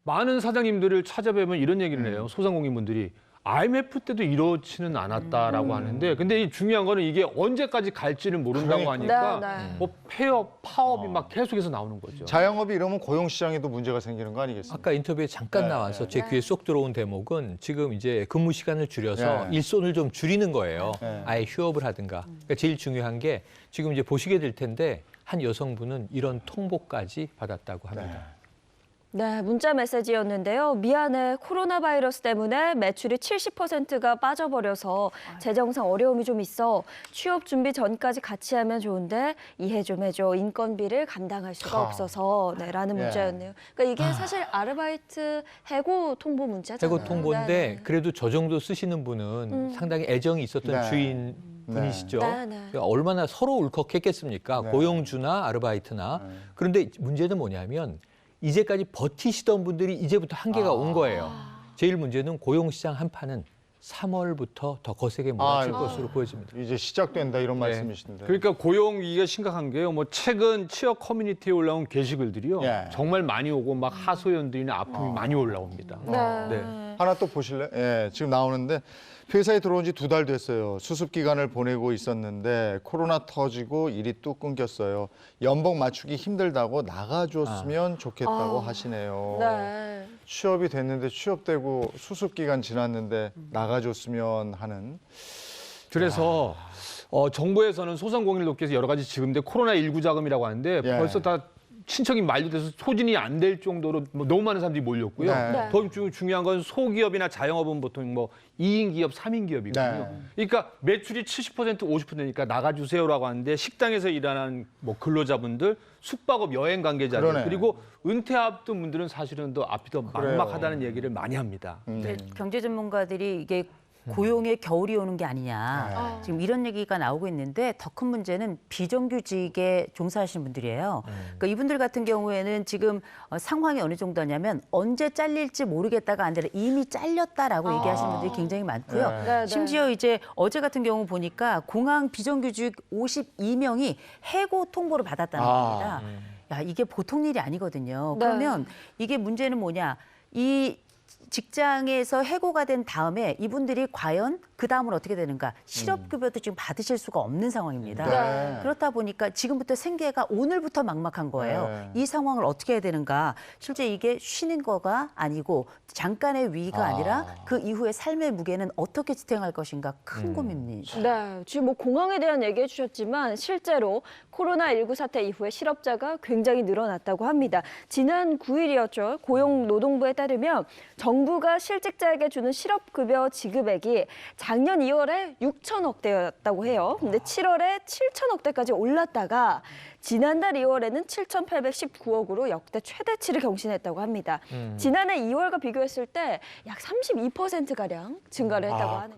많은 사장님들을 찾아뵈면 이런 얘기를 해요. 소상공인분들이. IMF 때도 이렇지는 않았다라고 하는데 근데 이 중요한 거는 이게 언제까지 갈지를 모른다고 하니까 뭐 폐업, 파업이 막 계속해서 나오는 거죠. 자영업이 이러면 고용시장에도 문제가 생기는 거 아니겠습니까? 아까 인터뷰에 잠깐 나와서 제 귀에 쏙 들어온 대목은 지금 이제 근무 시간을 줄여서 일손을 좀 줄이는 거예요. 아예 휴업을 하든가. 그러니까 제일 중요한 게 지금 이제 보시게 될 텐데 한 여성분은 이런 통보까지 받았다고 합니다. 네, 문자 메시지였는데요. 미안해, 코로나 바이러스 때문에 매출이 70%가 빠져버려서 재정상 어려움이 좀 있어. 취업 준비 전까지 같이 하면 좋은데 이해 좀 해줘. 인건비를 감당할 수가 없어서. 네, 라는 문자였네요. 그러니까 이게 사실 아르바이트 해고 통보 문자잖아요. 해고 통보인데 그래도 저 정도 쓰시는 분은 상당히 애정이 있었던 주인 분이시죠. 그러니까 얼마나 서로 울컥했겠습니까? 고용주나 아르바이트나. 그런데 문제는 뭐냐면 이제까지 버티시던 분들이 이제부터 한계가 온 거예요. 제일 문제는 고용시장 한파는 3월부터 더 거세게 몰아칠 것으로 보여집니다. 이제 시작된다 이런 말씀이신데. 그러니까 고용 위기가 심각한 게요. 뭐 최근 취업 커뮤니티에 올라온 게시글들이요. 정말 많이 오고 막 하소연들이나 아픔이 많이 올라옵니다. 네. 하나 또 보실래요? 예, 지금 나오는데 회사에 들어온 지 2달 됐어요. 수습 기간을 보내고 있었는데 코로나 터지고 일이 뚝 끊겼어요. 연봉 맞추기 힘들다고 나가줬으면 좋겠다고 하시네요. 네. 취업이 됐는데 취업되고 수습 기간 지났는데 나가줬으면 하는. 그래서 정부에서는 소상공인을 돕기 위해서 여러 가지 지급인데 코로나19 자금이라고 하는데 벌써 다 신청이 만료돼서 소진이 안 될 정도로 뭐 너무 많은 사람들이 몰렸고요. 더 중요한 건 소기업이나 자영업은 보통 뭐 2인 기업, 3인 기업이거든요. 그러니까 매출이 70%, 50%니까 나가주세요라고 하는데 식당에서 일하는 뭐 근로자분들, 숙박업 여행 관계자들 그리고 은퇴 앞둔 분들은 사실은 더 앞이 더 막막하다는 얘기를 많이 합니다. 경제 전문가들이 이게 고용의 겨울이 오는 게 아니냐. 지금 이런 얘기가 나오고 있는데 더 큰 문제는 비정규직에 종사하시는 분들이에요. 그러니까 이분들 같은 경우에는 지금 상황이 어느 정도냐면 언제 잘릴지 모르겠다가 아니라 이미 잘렸다라고 얘기하시는 분들이 굉장히 많고요. 심지어 이제 어제 같은 경우 보니까 공항 비정규직 52명이 해고 통보를 받았다는 겁니다. 야, 이게 보통 일이 아니거든요. 그러면 이게 문제는 뭐냐. 이 직장에서 해고가 된 다음에 이분들이 과연 그 다음은 어떻게 되는가? 실업급여도 지금 받으실 수가 없는 상황입니다. 그렇다 보니까 지금부터 생계가 오늘부터 막막한 거예요. 이 상황을 어떻게 해야 되는가? 실제 이게 쉬는 거가 아니고 잠깐의 위기가 아니라 그 이후의 삶의 무게는 어떻게 지탱할 것인가 큰 고민입니다. 네, 지금 뭐 공항에 대한 얘기해 주셨지만 실제로 코로나19 사태 이후에 실업자가 굉장히 늘어났다고 합니다. 지난 9일이었죠. 고용노동부에 따르면 정부가 실직자에게 주는 실업급여 지급액이 작년 2월에 6천억 대였다고 해요. 근데 7월에 7천억 대까지 올랐다가 지난달 2월에는 7,819억으로 역대 최대치를 경신했다고 합니다. 지난해 2월과 비교했을 때 약 32%가량 증가를 했다고 하네요.